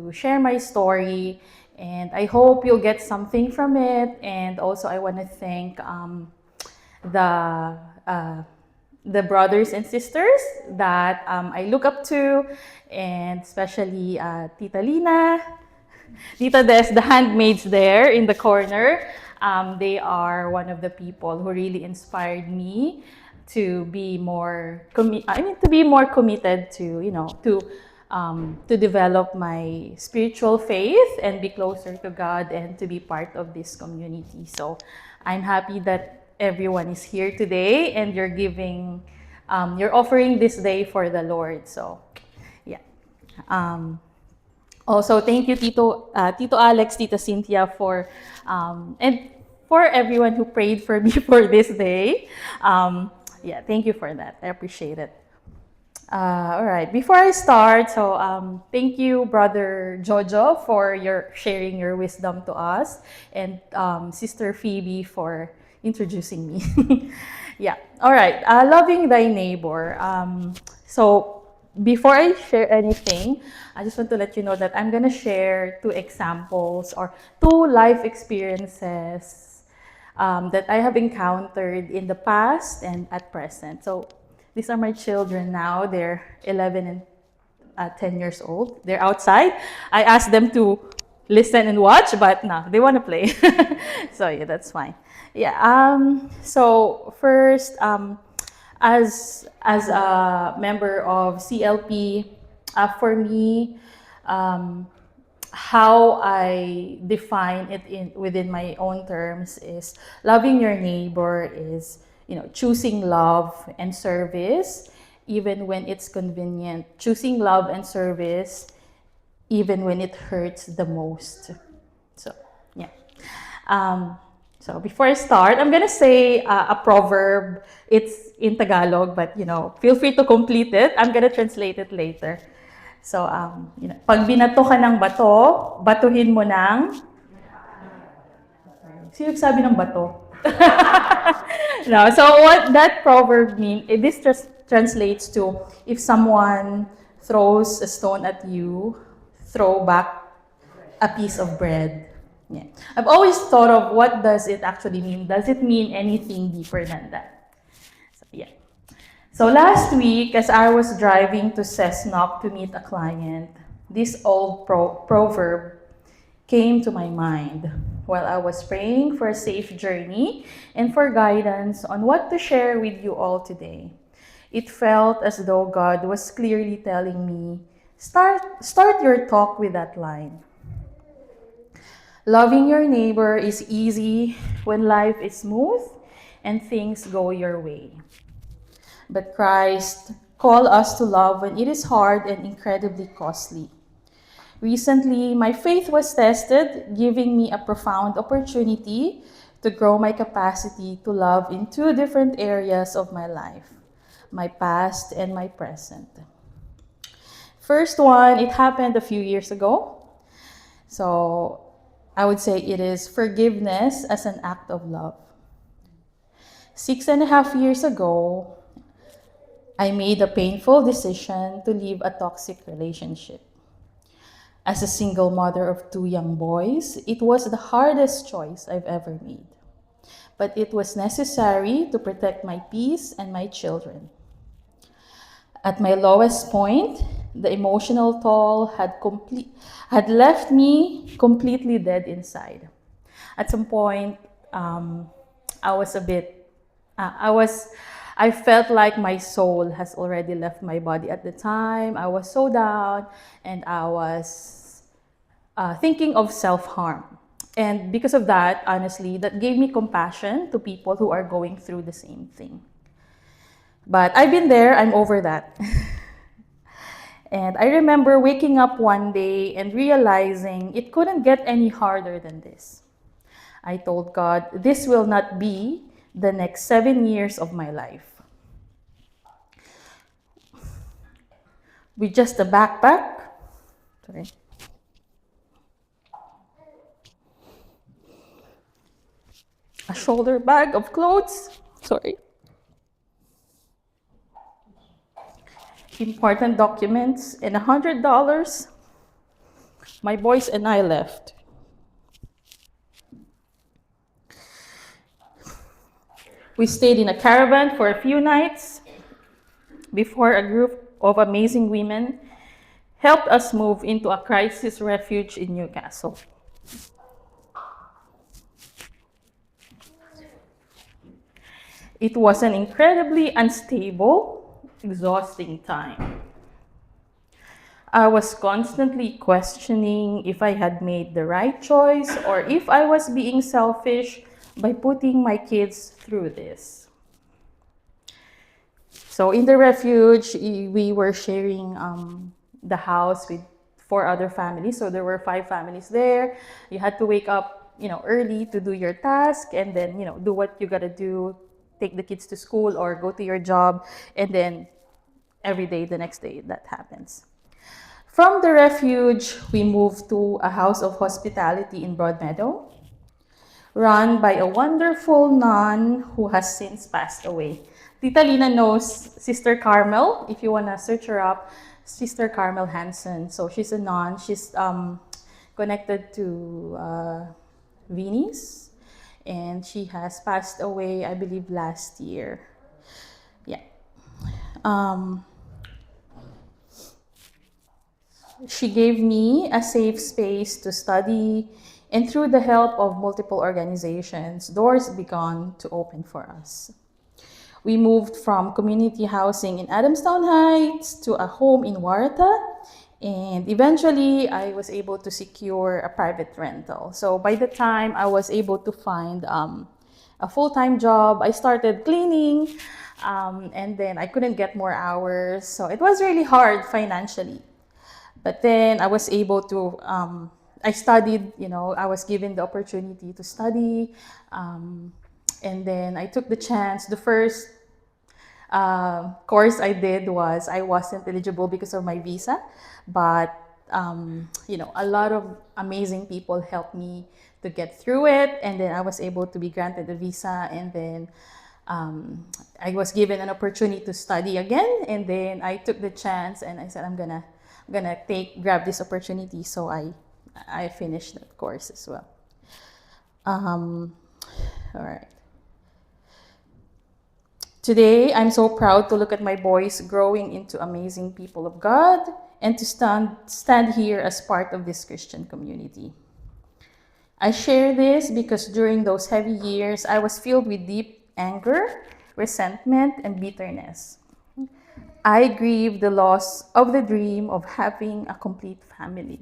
to share my story, and I hope you'll get something from it. And also, I want to thank the uh, the brothers and sisters that I look up to, and especially Tita Lina, Tita Des, the handmaids there in the corner. They are one of the people who really inspired me to be more to be more committed to, to develop my spiritual faith and be closer to God and to be part of this community. So I'm happy that everyone is here today and you're offering this day for the Lord. So yeah. Also, thank you, Tito Alex, Tita Cynthia, and for everyone who prayed for me for this day. Yeah, thank you for that. I appreciate it. All right. Before I start, thank you, Brother Jojo, for your sharing your wisdom to us, and Sister Phoebe for introducing me. Yeah. All right. Loving thy neighbor. So before I share anything, I just want to let you know that I'm gonna share two examples or two life experiences that I have encountered in the past and at present. So these are my children now. They're 11 and 10 years old. They're outside. I asked them to listen and watch, but no, they want to play. So yeah, that's fine. Yeah. So first, as a member of CLP, for me, how I define it within my own terms is loving your neighbor is, choosing love and service even when it's convenient, choosing love and service even when it hurts the most. So yeah. So before I start, I'm gonna say a proverb. It's in Tagalog, but feel free to complete it. I'm gonna translate it later. So, pag binato ka ng bato, batuhin mo ng... Sino sabi ng bato? No, so what that proverb means, this just translates to, if someone throws a stone at you, throw back a piece of bread. Yeah. I've always thought of what does it actually mean. Does it mean anything deeper than that? So, yeah. So last week, as I was driving to Cessnock to meet a client, this old proverb came to my mind while I was praying for a safe journey and for guidance on what to share with you all today. It felt as though God was clearly telling me, start your talk with that line. Loving your neighbor is easy when life is smooth and things go your way. But Christ called us to love when it is hard and incredibly costly. Recently, my faith was tested, giving me a profound opportunity to grow my capacity to love in two different areas of my life, my past and my present. First one, it happened a few years ago. So I would say it is forgiveness as an act of love. 6.5 years ago, I made a painful decision to leave a toxic relationship. As a single mother of 2 young boys, it was the hardest choice I've ever made. But it was necessary to protect my peace and my children. At my lowest point, the emotional toll had left me completely dead inside. At some point, I felt like my soul has already left my body at the time. I was so down, and I was thinking of self-harm. And because of that, honestly, that gave me compassion to people who are going through the same thing. But I've been there, I'm over that. And I remember waking up one day and realizing it couldn't get any harder than this. I told God, this will not be the next 7 years of my life. With just a backpack, a shoulder bag of clothes, important documents, and $100, my boys and I left. We stayed in a caravan for a few nights before a group of amazing women helped us move into a crisis refuge in Newcastle. It was an incredibly unstable, exhausting time. I was constantly questioning if I had made the right choice or if I was being selfish by putting my kids through this. So in the refuge, we were sharing the house with 4 other families. So there were 5 families there. You had to wake up, early to do your task, and then, do what you gotta do, take the kids to school or go to your job, and then every day, the next day, that happens. From the refuge, we moved to a house of hospitality in Broadmeadow, run by a wonderful nun who has since passed away. Tita Lina knows Sister Carmel. If you want to search her up, Sister Carmel Hansen. So she's a nun. She's connected to Venice, and she has passed away, I believe, last year. Yeah. She gave me a safe space to study, and through the help of multiple organizations, doors began to open for us. We moved from community housing in Adamstown Heights to a home in Warata, and eventually I was able to secure a private rental. So by the time I was able to find a full-time job, I started cleaning, and then I couldn't get more hours. So it was really hard financially. But then I was able to, I studied, I was given the opportunity to study. And then I took the chance. The first course I did was, I wasn't eligible because of my visa. But, a lot of amazing people helped me to get through it. And then I was able to be granted a visa. And then I was given an opportunity to study again. And then I took the chance and I said, I'm gonna grab this opportunity, so I finished that course as well. All right. Today, I'm so proud to look at my boys growing into amazing people of God and to stand here as part of this Christian community. I share this because during those heavy years, I was filled with deep anger, resentment, and bitterness. I grieve the loss of the dream of having a complete family.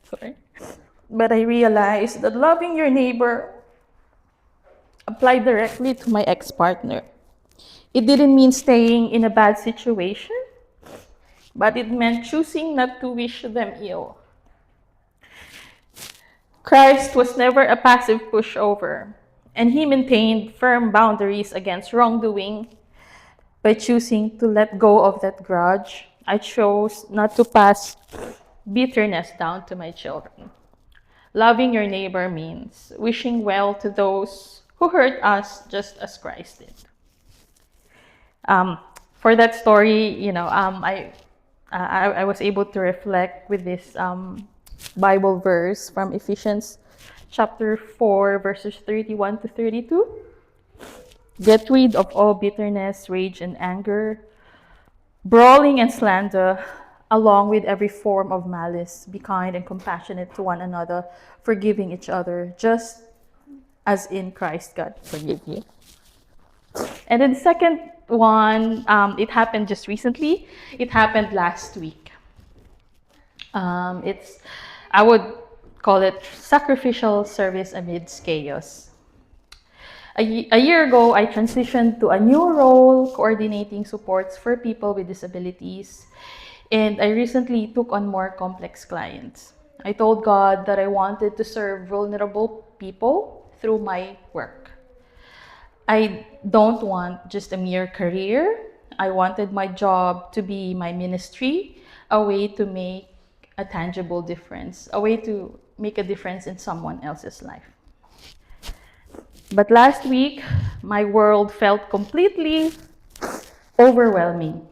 Sorry. But I realized that loving your neighbor applied directly to my ex-partner. It didn't mean staying in a bad situation, but it meant choosing not to wish them ill. Christ was never a passive pushover, and he maintained firm boundaries against wrongdoing. By choosing to let go of that grudge, I chose not to pass bitterness down to my children. Loving your neighbor means wishing well to those who hurt us just as Christ did. For that story, I was able to reflect with this Bible verse from Ephesians chapter 4, verses 31 to 32. Get rid of all bitterness, rage, and anger, brawling and slander, along with every form of malice. Be kind and compassionate to one another, forgiving each other, just as in Christ God forgave you. And then the second one, it happened just recently. It happened last week. I would call it sacrificial service amidst chaos. A year ago, I transitioned to a new role, coordinating supports for people with disabilities, and I recently took on more complex clients. I told God that I wanted to serve vulnerable people through my work. I don't want just a mere career. I wanted my job to be my ministry, a way to make a tangible difference, a way to make a difference in someone else's life. But last week, my world felt completely overwhelming.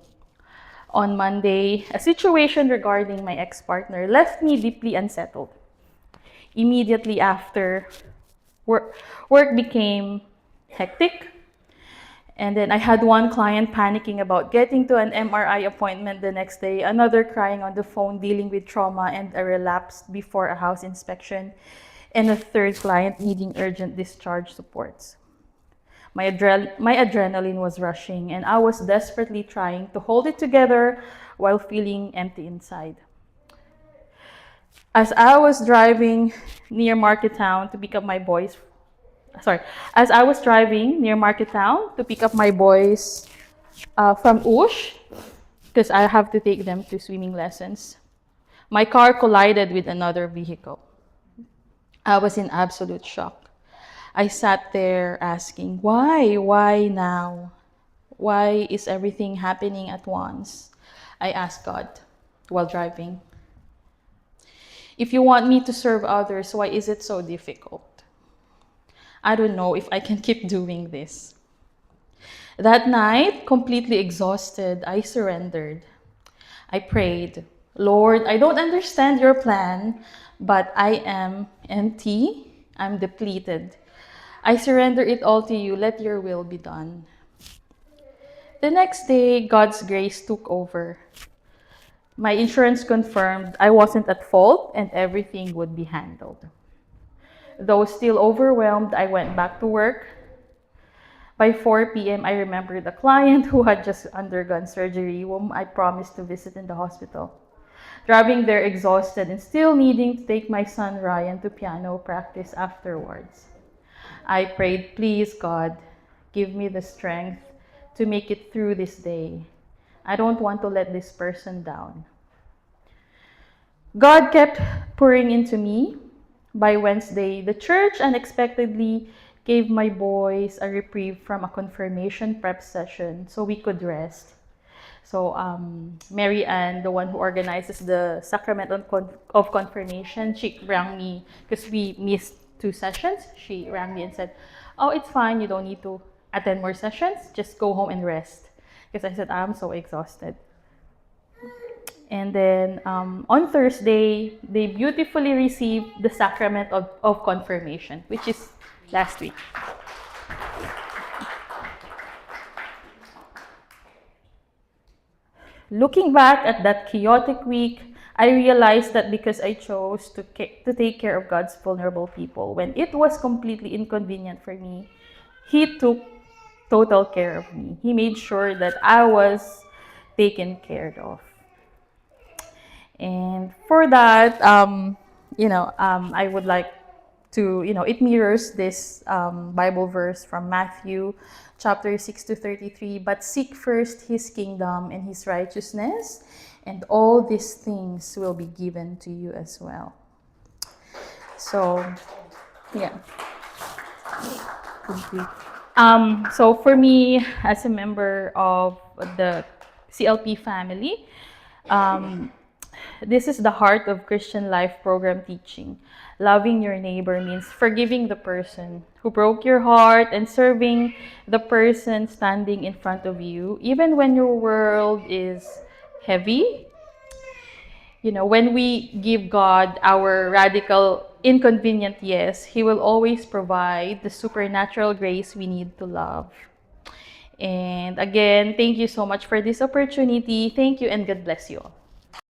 On Monday, a situation regarding my ex-partner left me deeply unsettled. Immediately after, work became hectic. And then I had one client panicking about getting to an MRI appointment the next day, another crying on the phone dealing with trauma and a relapse before a house inspection, and a third client needing urgent discharge supports. My adrenaline was rushing, and I was desperately trying to hold it together while feeling empty inside. As I was driving near Market Town to pick up my boys, as I was driving near Market Town to pick up my boys from Ush, because I have to take them to swimming lessons, my car collided with another vehicle. I was in absolute shock. I sat there asking, why? Why now? Why is everything happening at once? I asked God while driving. If you want me to serve others, why is it so difficult? I don't know if I can keep doing this. That night, completely exhausted, I surrendered. I prayed, Lord, I don't understand your plan, but I am empty, I'm depleted. I surrender it all to you, let your will be done. The next day, God's grace took over. My insurance confirmed I wasn't at fault and everything would be handled. Though still overwhelmed, I went back to work. By 4 p.m., I remembered a client who had just undergone surgery, whom I promised to visit in the hospital. Driving there exhausted and still needing to take my son Ryan to piano practice afterwards. I prayed, please God, give me the strength to make it through this day. I don't want to let this person down. God kept pouring into me. By Wednesday, the church unexpectedly gave my boys a reprieve from a confirmation prep session so we could rest. So Mary Ann, the one who organizes the sacrament of confirmation, she rang me because we missed 2 sessions. She rang me and said, oh, it's fine. You don't need to attend more sessions. Just go home and rest. Because I said, I'm so exhausted. And then on Thursday, they beautifully received the sacrament of confirmation, which is last week. Looking back at that chaotic week, I realized that because I chose to take care of God's vulnerable people, when it was completely inconvenient for me, He took total care of me. He made sure that I was taken care of. And for that, I would like to, it mirrors this Bible verse from Matthew chapter 6 to 33. But seek first His kingdom and His righteousness, and all these things will be given to you as well. So, yeah. So for me, as a member of the CLP family, this is the heart of Christian Life program teaching. Loving your neighbor means forgiving the person who broke your heart and serving the person standing in front of you, even when your world is heavy. When we give God our radical, inconvenient yes, He will always provide the supernatural grace we need to love. And again, thank you so much for this opportunity. Thank you and God bless you all.